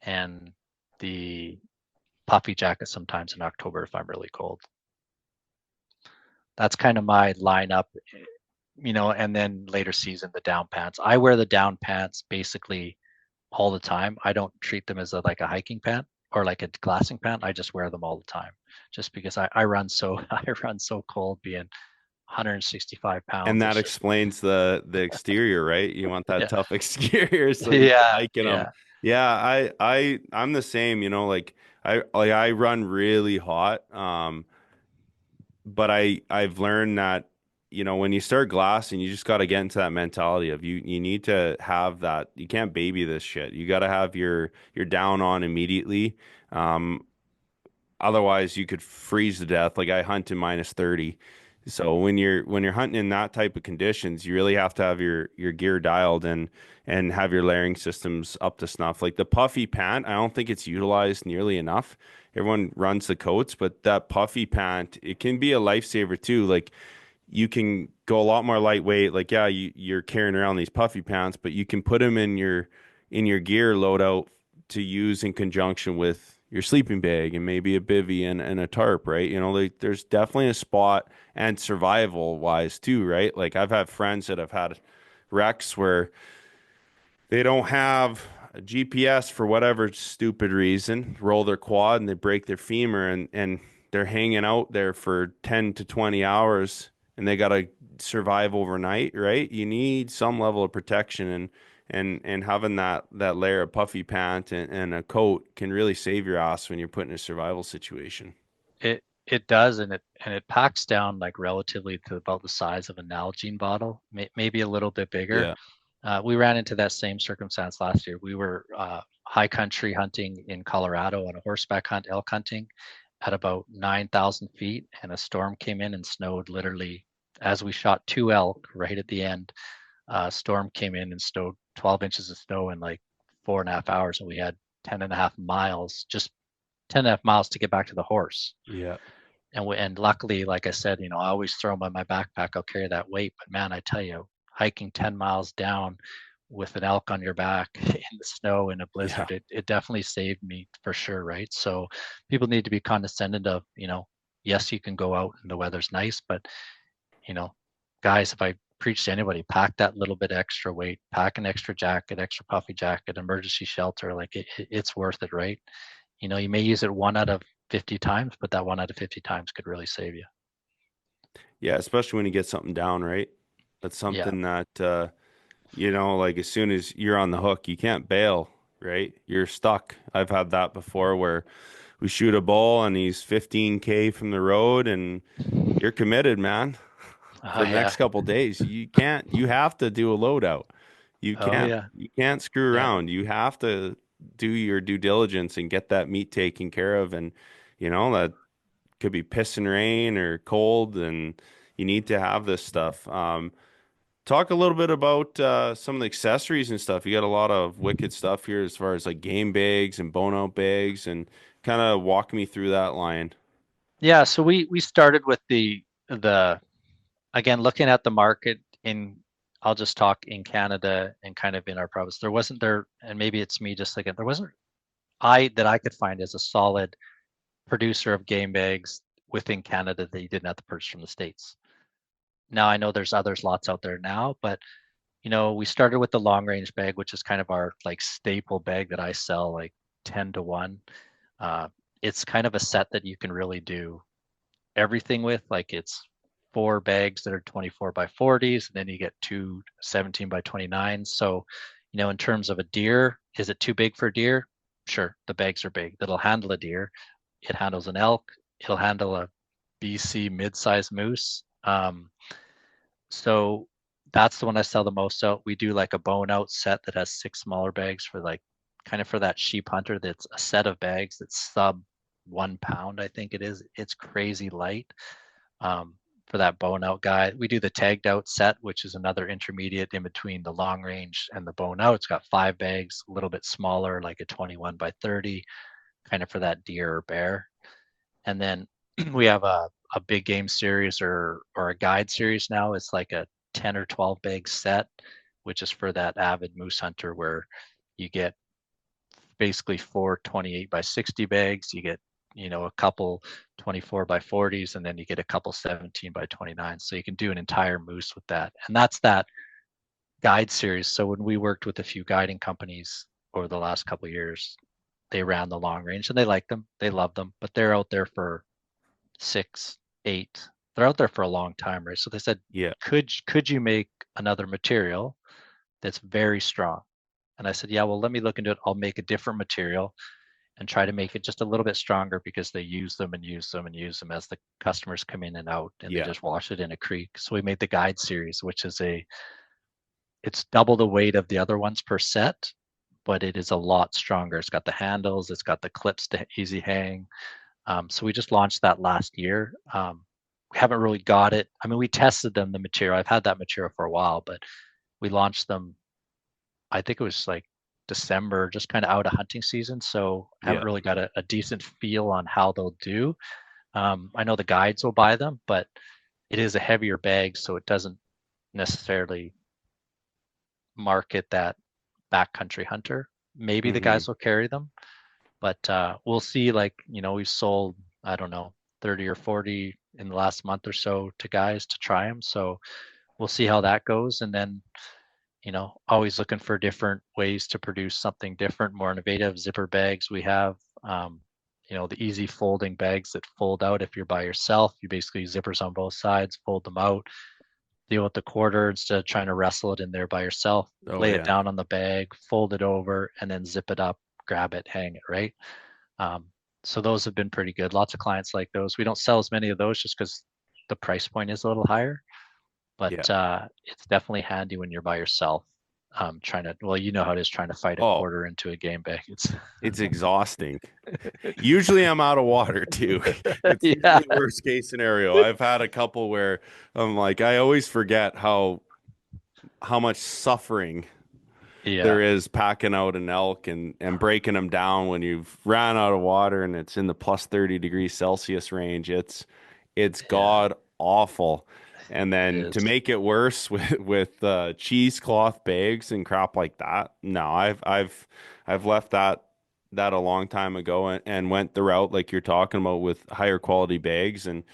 and the puffy jacket sometimes in October if I'm really cold. That's kind of my lineup, and then later season, the down pants. I wear the down pants basically all the time. I don't treat them as like a hiking pant or like a glassing pant. I just wear them all the time just because I run so cold being 165 pounds. And that It's just, explains the exterior, right? You want that yeah, tough exterior so you can yeah, hike in them. yeah. Yeah, I'm the same, like I run really hot. But I've learned that, when you start glassing, you just got to get into that mentality of you need to have that. You can't baby this shit. You got to have your down on immediately. Um, Otherwise you could freeze to death. Like I hunt in -30. So when you're hunting in that type of conditions, you really have to have your gear dialed and have your layering systems up to snuff. Like the puffy pant, I don't think it's utilized nearly enough. Everyone runs the coats, but that puffy pant, it can be a lifesaver too. Like you can go a lot more lightweight. Like yeah, you're carrying around these puffy pants, but you can put them in your gear loadout to use in conjunction with your sleeping bag and maybe a bivy and a tarp, right? There's definitely a spot, and survival wise too, right? Like I've had friends that have had wrecks where they don't have a GPS for whatever stupid reason, roll their quad and they break their femur, and they're hanging out there for 10 to 20 hours and they got to survive overnight, right? You need some level of protection, and having that layer of puffy pant and a coat can really save your ass when you're put in a survival situation. It does, and it packs down like relatively to about the size of a Nalgene bottle, maybe a little bit bigger. Yeah. We ran into that same circumstance last year. We were high country hunting in Colorado on a horseback hunt, elk hunting, at about 9,000 feet, and a storm came in and snowed literally as we shot 2 elk right at the end. Storm came in and snowed 12 inches of snow in like 4.5 hours, and we had 10.5 miles, just 10.5 miles to get back to the horse. Yeah. And luckily, like I said, I always throw them in my backpack. I'll carry that weight. But man, I tell you, hiking 10 miles down with an elk on your back in the snow in a blizzard, it definitely saved me for sure, right? So people need to be condescending of, yes, you can go out and the weather's nice, but guys, if I preach to anybody, pack that little bit extra weight, pack an extra jacket, extra puffy jacket, emergency shelter, like it's worth it, right? You may use it 1 out of 50 times, but that 1 out of 50 times could really save you. Yeah, especially when you get something down, right? That's something that like as soon as you're on the hook, you can't bail, right? You're stuck. I've had that before where we shoot a bull and he's 15K from the road and you're committed, man. For the next couple of days. You have to do a loadout. You can't screw around. You have to do your due diligence and get that meat taken care of. And that could be piss and rain or cold, and you need to have this stuff. Talk a little bit about some of the accessories and stuff. You got a lot of wicked stuff here as far as like game bags and bone out bags, and kind of walk me through that line. Yeah, so we started with the again, looking at the market I'll just talk in Canada and kind of in our province. And maybe it's me just like there wasn't that I could find as a solid producer of game bags within Canada that you didn't have to purchase from the States. Now I know there's lots out there now, but we started with the long range bag, which is kind of our like staple bag that I sell like 10 to 1. It's kind of a set that you can really do everything with. Like it's 4 bags that are 24 by 40s, and then you get 2 17 by 29s. So, in terms of a deer, is it too big for a deer? Sure, the bags are big. That'll handle a deer. It handles an elk. It'll handle a BC mid-sized moose. So that's the one I sell the most out. We do like a bone out set that has 6 smaller bags for like kind of for that sheep hunter. That's a set of bags that's sub 1 pound, I think it is. It's crazy light. For that bone out guy. We do the tagged out set, which is another intermediate in between the long range and the bone out. It's got 5 bags, a little bit smaller, like a 21 by 30, kind of for that deer or bear. And then we have a big game series or a guide series now. It's like a 10 or 12 bag set, which is for that avid moose hunter where you get basically 4 28 by 60 bags. You get a couple 24 by 40s, and then you get a couple 17 by 29. So you can do an entire moose with that. And that's that guide series. So when we worked with a few guiding companies over the last couple of years, they ran the long range and they liked them. They loved them, but they're out there for 6, 8, they're out there for a long time, right? So they said, Yeah. could you make another material that's very strong? And I said, yeah, well, let me look into it. I'll make a different material and try to make it just a little bit stronger because they use them and use them and use them as the customers come in and out, and they just wash it in a creek. So we made the guide series, which is it's double the weight of the other ones per set, but it is a lot stronger. It's got the handles, it's got the clips to easy hang. So we just launched that last year. We haven't really got it. I mean, we tested them, the material. I've had that material for a while, but we launched them, I think it was like December, just kind of out of hunting season. So I haven't really got a decent feel on how they'll do. I know the guides will buy them, but it is a heavier bag, so it doesn't necessarily market that backcountry hunter. Maybe the guys will carry them, but we'll see. Like, we've sold, I don't know, 30 or 40 in the last month or so to guys to try them. So we'll see how that goes. And then, always looking for different ways to produce something different, more innovative. Zipper bags we have, the easy folding bags that fold out if you're by yourself. You basically zippers on both sides, fold them out, deal with the quarter instead of trying to wrestle it in there by yourself. Lay it down on the bag, fold it over, and then zip it up, grab it, hang it, right? So those have been pretty good. Lots of clients like those. We don't sell as many of those just because the price point is a little higher, but it's definitely handy when you're by yourself. Trying to, well, how it is trying to fight a quarter into a game bag. It's exhausting. Usually I'm out of water too. It's usually the worst case scenario. I've had a couple where I'm like, I always forget how much suffering there is packing out an elk and breaking them down when you've ran out of water and it's in the plus 30 degrees Celsius range. It's god awful. And then to make it worse with cheesecloth bags and crap like that, no, I've left that a long time ago and went the route like you're talking about with higher quality bags. And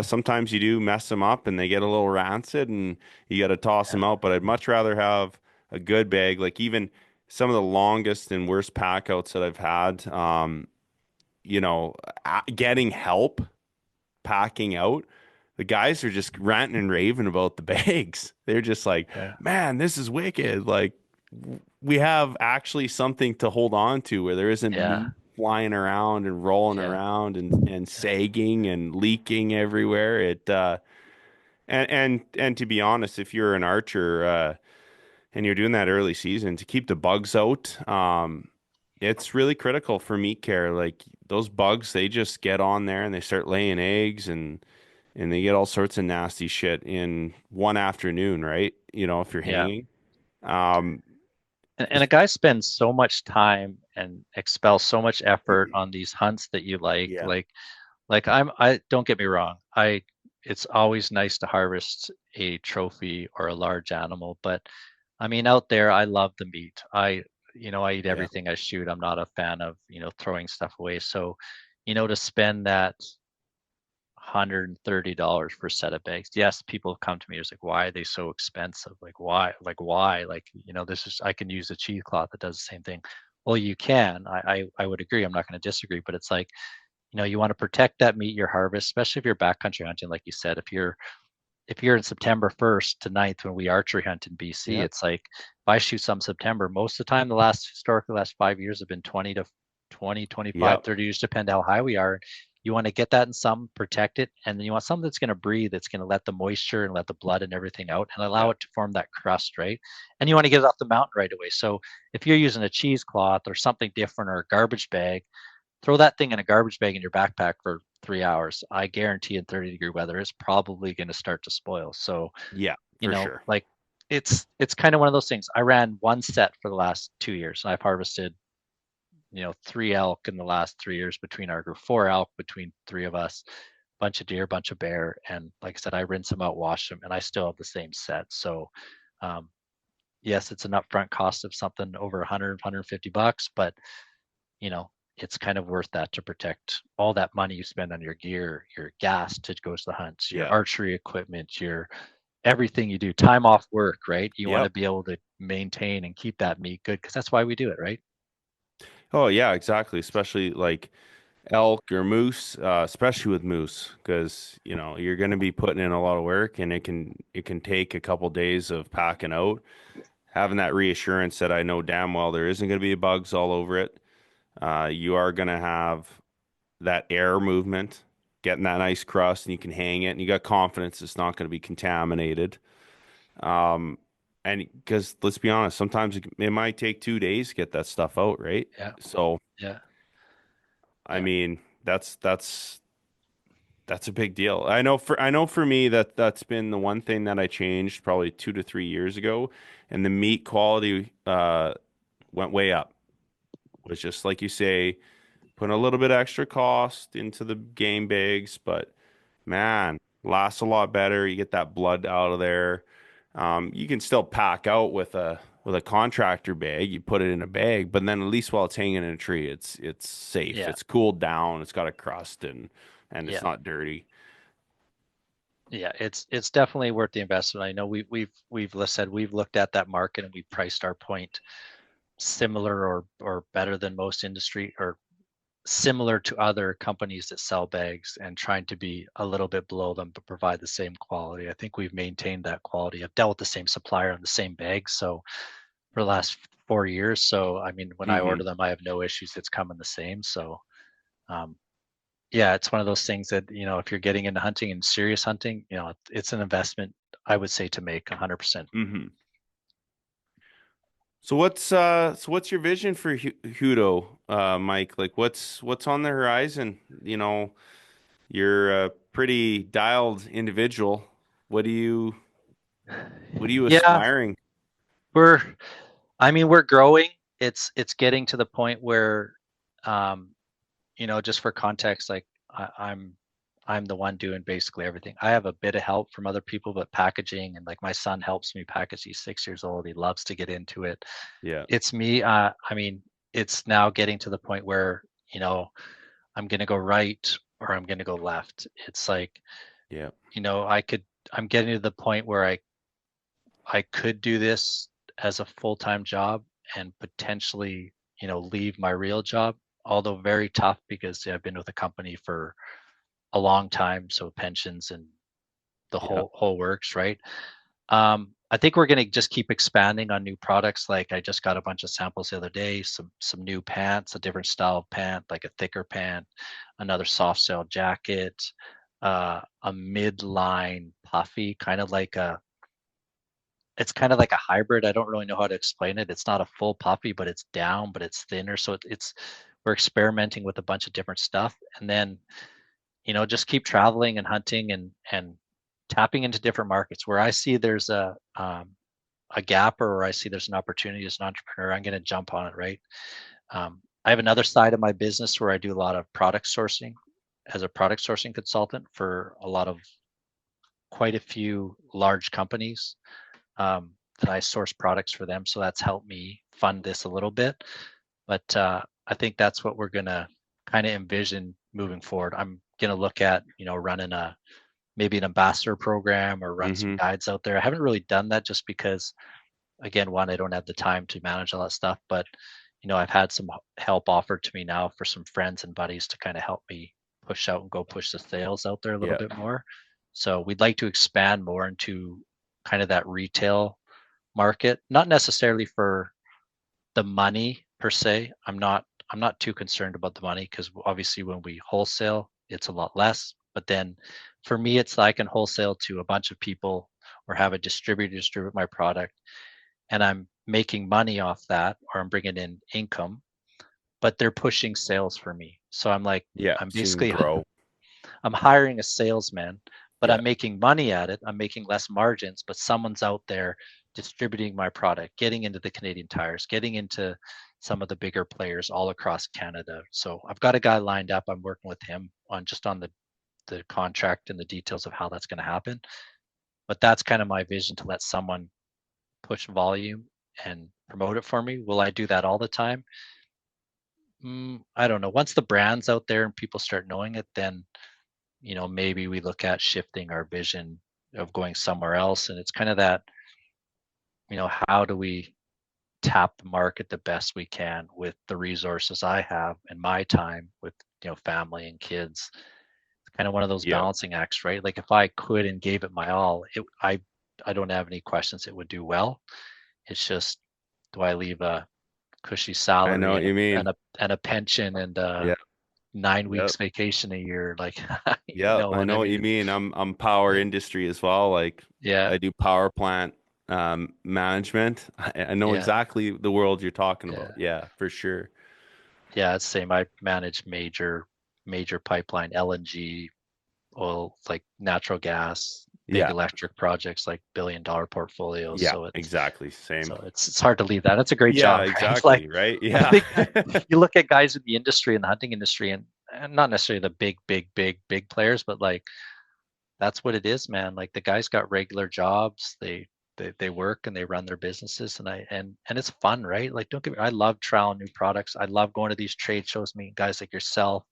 sometimes you do mess them up and they get a little rancid and you got to toss them out. But I'd much rather have a good bag. Like even some of the longest and worst pack outs that I've had, getting help packing out. The guys are just ranting and raving about the bags. They're just like, man, this is wicked. Like, we have actually something to hold on to where there isn't meat flying around and rolling around and sagging and leaking everywhere. It and to be honest, if you're an archer and you're doing that early season, to keep the bugs out, it's really critical for meat care. Like those bugs, they just get on there and they start laying eggs and they get all sorts of nasty shit in one afternoon, right? If you're hanging. And a guy spends so much time and expels so much effort on these hunts that you like. I don't get me wrong. It's always nice to harvest a trophy or a large animal, but I mean, out there, I love the meat. I eat everything I shoot. I'm not a fan of, throwing stuff away. So, to spend that $130 for a set of bags. Yes, people have come to me. It's like, why are they so expensive? Like, why? This is, I can use a cheesecloth that does the same thing. Well, you can. I would agree. I'm not going to disagree, but it's like, you want to protect that meat your harvest, especially if you're backcountry hunting, like you said. If you're in September 1st to 9th when we archery hunt in BC, it's like if I shoot some September, most of the time the last 5 years have been 20 to 20, 25, 30 years, depend how high we are. You want to get that in some, protect it, and then you want something that's going to breathe, that's going to let the moisture and let the blood and everything out and allow it to form that crust, right? And you want to get it off the mountain right away. So if you're using a cheesecloth or something different or a garbage bag, throw that thing in a garbage bag in your backpack for 3 hours. I guarantee in 30-degree weather, it's probably going to start to spoil. So sure. Like it's kind of one of those things. I ran one set for the last 2 years, and I've harvested 3 elk in the last 3 years between our group, 4 elk between 3 of us, bunch of deer, bunch of bear. And like I said, I rinse them out, wash them, and I still have the same set. So yes, it's an upfront cost of something over $100-$150, but it's kind of worth that to protect all that money you spend on your gear, your gas to go to the hunts, your archery equipment, your everything you do, time off work, right? You want to be able to maintain and keep that meat good because that's why we do it, right? Oh yeah, exactly. Especially like elk or moose, especially with moose, because you're going to be putting in a lot of work, and it can take a couple days of packing out. Having that reassurance that I know damn well there isn't going to be bugs all over it. You are going to have that air movement, getting that nice crust, and you can hang it, and you got confidence it's not going to be contaminated. Um, and because let's be honest, sometimes it might take 2 days to get that stuff out, right? Yeah. So, Yeah. I mean, that's a big deal. I know for me that's been the one thing that I changed probably 2 to 3 years ago, and the meat quality went way up. It was just like you say, putting a little bit extra cost into the game bags, but man, lasts a lot better. You get that blood out of there. You can still pack out with a contractor bag. You put it in a bag, but then at least while it's hanging in a tree, it's safe. Yeah. It's cooled down. It's got a crust and it's Yeah. not dirty. Yeah, it's definitely worth the investment. I know we've looked at that market and we priced our point similar or better than most industry, or similar to other companies that sell bags, and trying to be a little bit below them but provide the same quality. I think we've maintained that quality. I've dealt with the same supplier on the same bags so for the last 4 years. So I mean, when I order them, I have no issues. It's coming the same. So um, yeah, it's one of those things that, if you're getting into hunting and serious hunting, it's an investment I would say to make 100%. Mm-hmm. So what's your vision for Huto, Mike? Like what's on the horizon? You're a pretty dialed individual. What do you Yeah, aspiring? we're we're growing. It's getting to the point where um, just for context, like I'm the one doing basically everything. I have a bit of help from other people, but packaging, and like my son helps me package. He's 6 years old. He loves to get into it. Yeah. It's me. It's now getting to the point where, I'm going to go right or I'm going to go left. It's like, Yeah. I'm getting to the point where I could do this as a full-time job and potentially, leave my real job, although very tough because I've been with the company for a long time. So pensions and the Yeah. whole works, right? I think we're going to just keep expanding on new products. Like I just got a bunch of samples the other day, some new pants, a different style of pant, like a thicker pant, another soft shell jacket, a midline puffy, it's kind of like a hybrid. I don't really know how to explain it. It's not a full puffy, but it's down, but it's thinner. So we're experimenting with a bunch of different stuff, and then just keep traveling and hunting and tapping into different markets where I see there's a gap, or where I see there's an opportunity as an entrepreneur. I'm going to jump on it, right? I have another side of my business where I do a lot of product sourcing as a product sourcing consultant for quite a few large companies, that I source products for them. So that's helped me fund this a little bit. But I think that's what we're going to kind of envision moving forward. I'm going to look at, running maybe an ambassador program or run some guides out there. I haven't really done that just because, again, one, I don't have the time to manage all that stuff. But, I've had some help offered to me now for some friends and buddies to kind of help me push out and go push the sales out there a little bit more. So we'd like to expand more into kind of that retail market, not necessarily for the money per se. I'm not too concerned about the money, because obviously when we wholesale, it's a lot less. But then for me, it's like I can wholesale to a bunch of people or have a distributor distribute my product, and I'm making money off that, or I'm bringing in income, but they're pushing sales for me. So I'm like, Yeah. I'm So you can basically grow. I'm hiring a salesman, but Yeah. I'm making money at it. I'm making less margins, but someone's out there distributing my product, getting into the Canadian Tires, getting into some of the bigger players all across Canada. So I've got a guy lined up. I'm working with him on the contract and the details of how that's going to happen. But that's kind of my vision, to let someone push volume and promote it for me. Will I do that all the time? I don't know. Once the brand's out there and people start knowing it, then maybe we look at shifting our vision of going somewhere else. And it's kind of that, how do we tap the market the best we can with the resources I have and my time with family and kids. It's kind of one of those Yeah. balancing acts, right? Like if I quit and gave it my all, I don't have any questions it would do well. It's just, do I leave a cushy I salary know what you mean. and a pension and Yeah. 9 Yep. weeks vacation a year? Like, Yeah, I what know what you mean. I'm power industry as well. Like Yeah, I do power plant management. I know yeah, exactly the world you're talking yeah, about. Yeah, for sure. yeah. It's the same. I manage major pipeline, LNG, oil, like natural gas, big Yeah. electric projects, like $1 billion portfolios. Yeah, So exactly. Same. it's hard to leave that. It's a great Yeah, job, right? Like exactly. Right. I Yeah. think you look at guys in the industry, in the hunting industry, and not necessarily the big players, but like that's what it is, man. Like the guys got regular jobs. They work and they run their businesses, and it's fun, right? Like don't get me, I love trialing new products. I love going to these trade shows, meeting guys like yourself,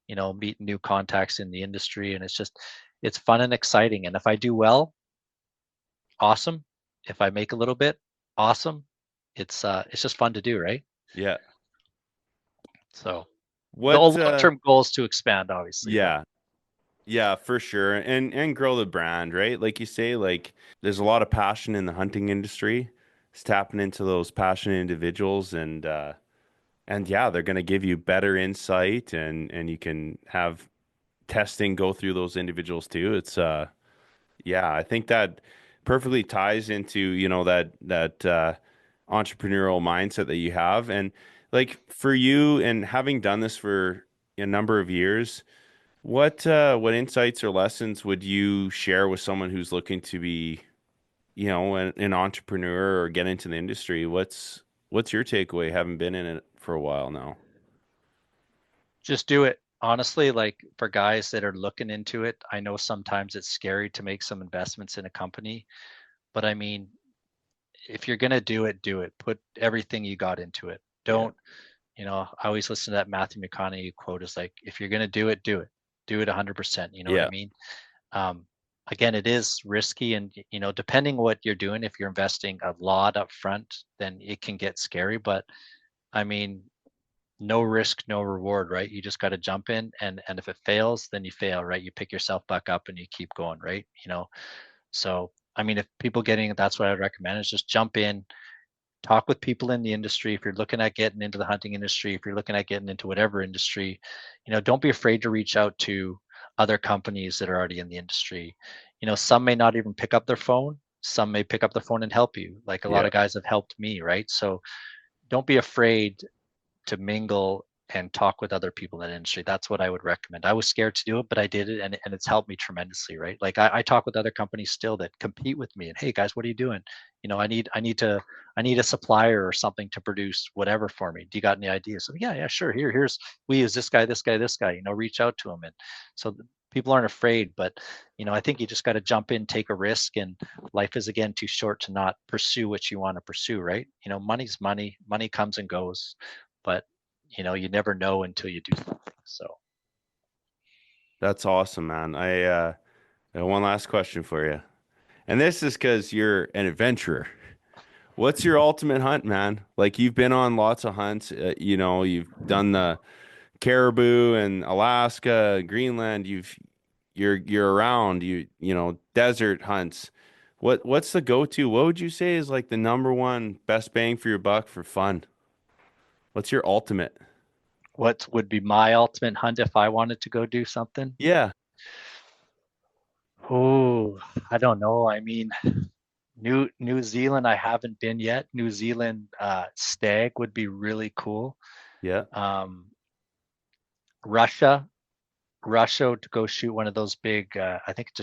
meeting new contacts in the industry, and it's fun and exciting. And if I do well, awesome. If I make a little bit, awesome. It's just fun to do, right? Yeah. So the What long-term goal is to expand, obviously. yeah. Yeah, for sure. And grow the brand, right? Like you say, like there's a lot of passion in the hunting industry. It's tapping into those passionate individuals and yeah, they're going to give you better insight and you can have testing go through those individuals too. It's yeah, I think that perfectly ties into, that entrepreneurial mindset that you have. And like for you and having done this for a number of years, what insights or lessons would you share with someone who's looking to be, an entrepreneur or get into the industry? What's your takeaway, having been in it for a while now? Just do it. Honestly, like for guys that are looking into it, I know sometimes it's scary to make some investments in a company, but I mean, if you're gonna do it, do it. Put everything you got into it. Yeah. Don't, I always listen to that Matthew McConaughey quote is like, if you're gonna do it, do it. Do it 100%. You know what I Yeah. mean? Um, again, it is risky, and depending what you're doing, if you're investing a lot up front, then it can get scary. But I mean, no risk, no reward, right? You just got to jump in, and if it fails, then you fail, right? You pick yourself back up and you keep going, right? So I mean, if people getting, that's what I'd recommend, is just jump in, talk with people in the industry. If you're looking at getting into the hunting industry, if you're looking at getting into whatever industry, don't be afraid to reach out to other companies that are already in the industry. Some may not even pick up their phone. Some may pick up the phone and help you. Like a lot Yeah. of guys have helped me, right? So don't be afraid to mingle and talk with other people in the industry. That's what I would recommend. I was scared to do it, but I did it, and it's helped me tremendously, right? Like I talk with other companies still that compete with me, and hey guys, what are you doing? I need a supplier or something to produce whatever for me. Do you got any ideas? So yeah, sure. Here's we use this guy, reach out to them. And so people aren't afraid, but I think you just got to jump in, take a risk, and life is again too short to not pursue what you want to pursue, right? Money's money. Money comes and goes, but you never know until you do something. So That's awesome, man. I got one last question for you. And this is because you're an adventurer. What's your ultimate hunt, man? Like you've been on lots of hunts. You've done the caribou and Alaska, Greenland. You're around. Desert hunts. What's the go-to? What would you say is like the number one best bang for your buck for fun? What's your ultimate? what would be my ultimate hunt if I wanted to go do something? Yeah. Oh, I don't know. I mean, New Zealand, I haven't been yet. New Zealand stag would be really cool. Yeah. Um, Russia, Russia to go shoot one of those big. I think it's a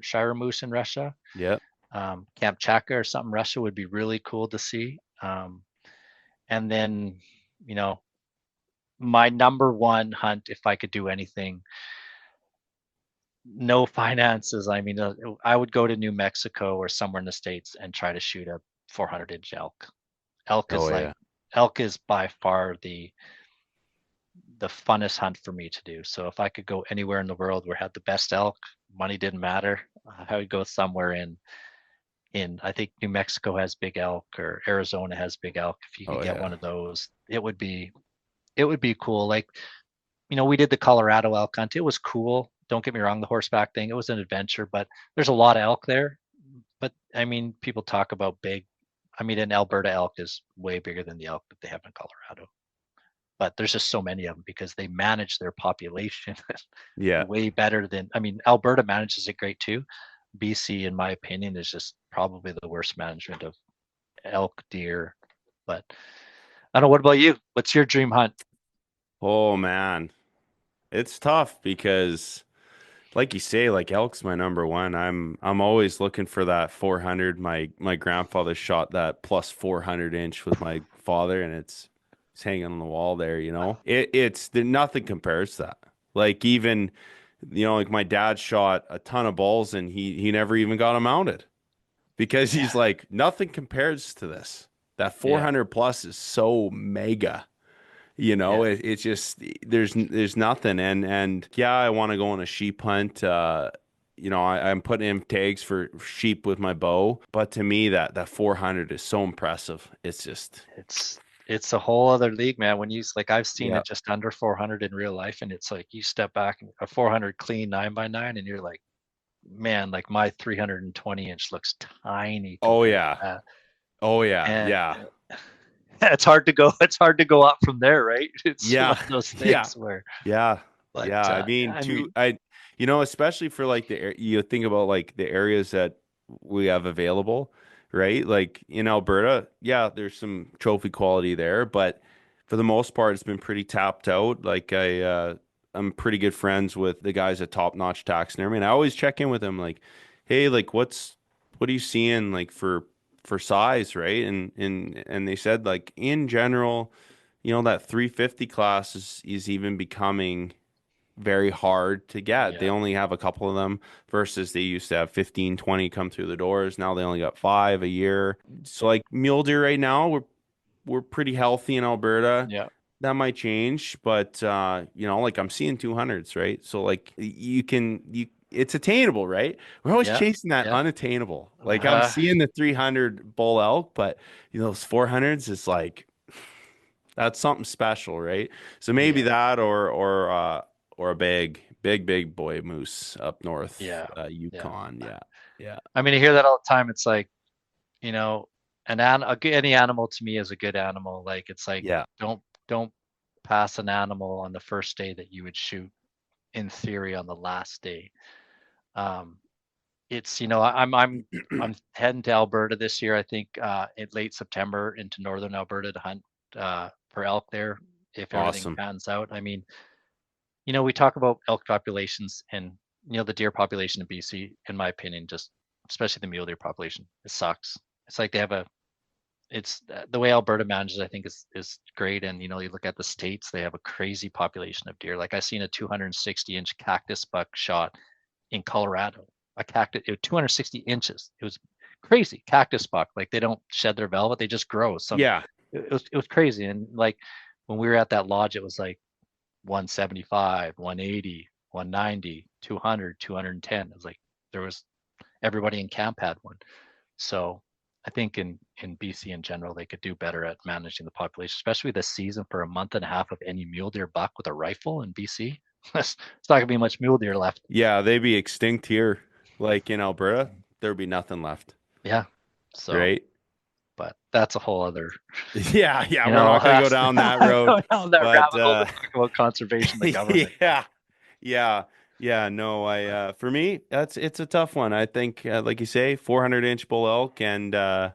Shire moose in Russia. Yeah. Kamchatka or something. Russia would be really cool to see. And then, my number one hunt, if I could do anything, no finances. I mean, I would go to New Mexico or somewhere in the States and try to shoot a 400-inch elk. Oh, yeah. Elk is by far the funnest hunt for me to do. So if I could go anywhere in the world where I had the best elk, money didn't matter. I would go somewhere in I think New Mexico has big elk, or Arizona has big elk. If you could Oh, get yeah. one of those, it would be cool. Like we did the Colorado elk hunt. It was cool. Don't get me wrong, the horseback thing, it was an adventure, but there's a lot of elk there. But I mean, people talk about big. I mean, an Alberta elk is way bigger than the elk that they have in Colorado. But there's just so many of them because they manage their population Yeah. way better than, I mean, Alberta manages it great too. BC, in my opinion, is just probably the worst management of elk, deer. But I don't know. What about you? What's your dream hunt? Oh man, it's tough because, like you say, like elk's my number one. I'm always looking for that 400. My grandfather shot that plus 400 inch with my father, and it's hanging on the wall there. It's nothing compares to that. Like even, like my dad shot a ton of balls, and he never even got them mounted because he's like, nothing compares to this. That 400 plus is so mega. It's just there's nothing, and yeah, I want to go on a sheep hunt. I'm putting in tags for sheep with my bow, but to me that 400 is so impressive. It's just It's a whole other league, man. When I've seen Yeah. it just under 400 in real life, and it's like you step back and a 400 clean 9x9, and you're like, man, like my 320 inch looks tiny. Oh compared to yeah, that. oh yeah, And yeah, it's hard to go. It's hard to go up from there, right? It's yeah, one of those yeah, things where, yeah, but yeah. I mean, especially for like you think about like the areas that we have available, right? Like in Alberta, yeah, there's some trophy quality there, but for the most part, it's been pretty tapped out. Like I'm pretty good friends with the guys at Top Notch Taxidermy, and I always check in with them, like, hey, like what are you seeing like for size, right? And they said like in general, that 350 class is even becoming very hard to get. They yeah, only have a couple of them versus they used to have 15, 20 come through the doors. Now they only got 5 a year. So like mule deer right now, we're pretty healthy in Alberta. yeah, That might change, but like I'm seeing 200s, right? So like it's attainable, right? We're always yeah, chasing that yeah. unattainable. Like I'm seeing the 300 bull elk, but those 400s is like that's something special, right? So maybe Yeah, that or a big boy moose up north, yeah, yeah. Yukon. Yeah. Yeah. I mean, I hear that all the time. It's like, you know, any animal to me is a good animal. Like it's like Yeah. don't pass an animal on the first day that you would shoot in theory on the last day. Um, it's I'm heading to Alberta this year. I think in late September into northern Alberta to hunt for elk there if everything Awesome. pans out. I mean, we talk about elk populations and the deer population in BC. In my opinion, just especially the mule deer population, it sucks. It's like they have it's the way Alberta manages, I think is great. And you look at the states, they have a crazy population of deer. Like I seen a 260-inch cactus buck shot in Colorado. A cactus, it was 260 inches. It was crazy. Cactus buck, like they don't shed their velvet, they just grow. Yeah. It was crazy. And like when we were at that lodge, it was like 175, 180, 190, 200, 210. It was like there was everybody in camp had one. So I think in BC in general, they could do better at managing the population, especially this season for a month and a half of any mule deer buck with a rifle in BC. It's not gonna be much mule deer left. Yeah, they'd be extinct here. Like in Alberta, there'd be nothing left. Yeah. So, Right? but that's a whole other. Yeah, we're not gonna go down that road. Go down that but rabbit hole to talk about conservation, the government. yeah. No, for me, it's a tough one. I think, like you say, 400-inch bull elk and down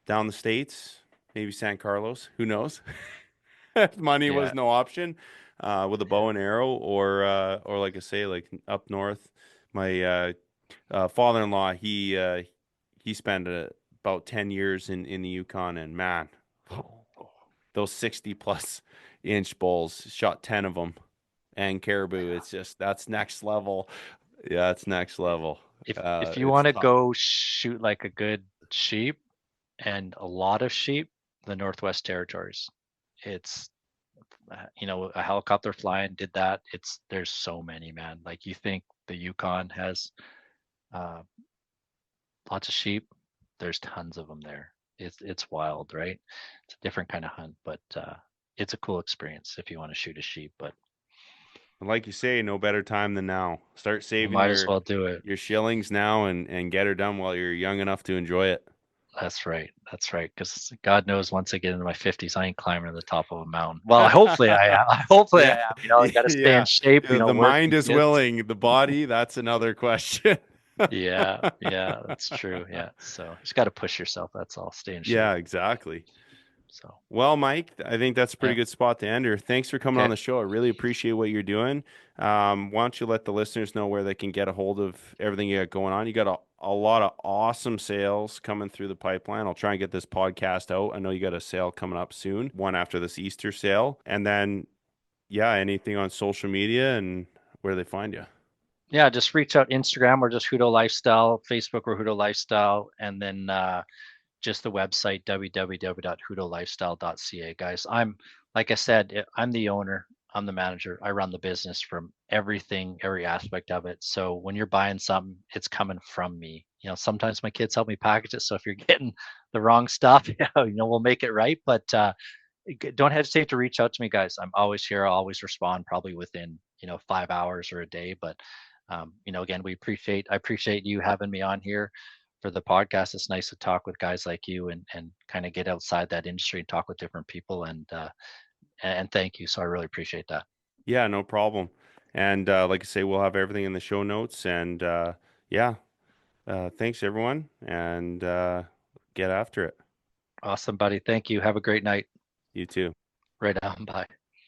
the states, maybe San Carlos. Who knows? If money was Yeah. no option, with a bow and arrow, or like I say, like up north. My father-in-law, he spent about 10 years in the Yukon, and man, those 60 plus inch bulls, shot 10 of them, and caribou. It's just that's next level. Yeah, it's next level. If you It's want to tough. go shoot like a good sheep and a lot of sheep, the Northwest Territories. It's a helicopter flying did that. There's so many, man. Like you think the Yukon has lots of sheep, there's tons of them there. It's wild, right? It's a different kind of hunt, but it's a cool experience if you want to shoot a sheep. But And like you say, no better time than now. Start you saving might as well do it. your shillings now and get her done while you're young enough to enjoy it. That's right. That's right. Because God knows, once I get into my 50s, I ain't climbing to the top of a mountain. Well, hopefully I am. Hopefully I am. You know, I got to stay in shape. You know, the work mind and is kids. willing. The body, that's another question. Yeah, that's true. Yeah. So you just got to push yourself. That's all. Stay in shape. Yeah, exactly. So, well, Mike, I think that's a pretty Yeah. good spot to end here. Thanks for coming Okay. on the show. I really appreciate what you're doing. Why don't you let the listeners know where they can get a hold of everything you got going on? You got a lot of awesome sales coming through the pipeline. I'll try and get this podcast out. I know you got a sale coming up soon, one after this Easter sale. And then, yeah, anything on social media and where they find you. Yeah, just reach out Instagram or just Huto Lifestyle, Facebook or Huto Lifestyle, and then just the website www.hutolifestyle.ca. Guys, like I said, I'm the owner, I'm the manager, I run the business from everything, every aspect of it. So when you're buying something, it's coming from me. You know, sometimes my kids help me package it. So if you're getting the wrong stuff, we'll make it right. But don't hesitate to reach out to me, guys. I'm always here. I'll always respond, probably within 5 hours or a day. But again, I appreciate you having me on here for the podcast. It's nice to talk with guys like you and kind of get outside that industry and talk with different people. And thank you. So I really appreciate that. Yeah, no problem. And like I say, we'll have everything in the show notes. And thanks everyone. And get after it. Awesome, buddy. Thank you. Have a great night. You too. Right on. Bye.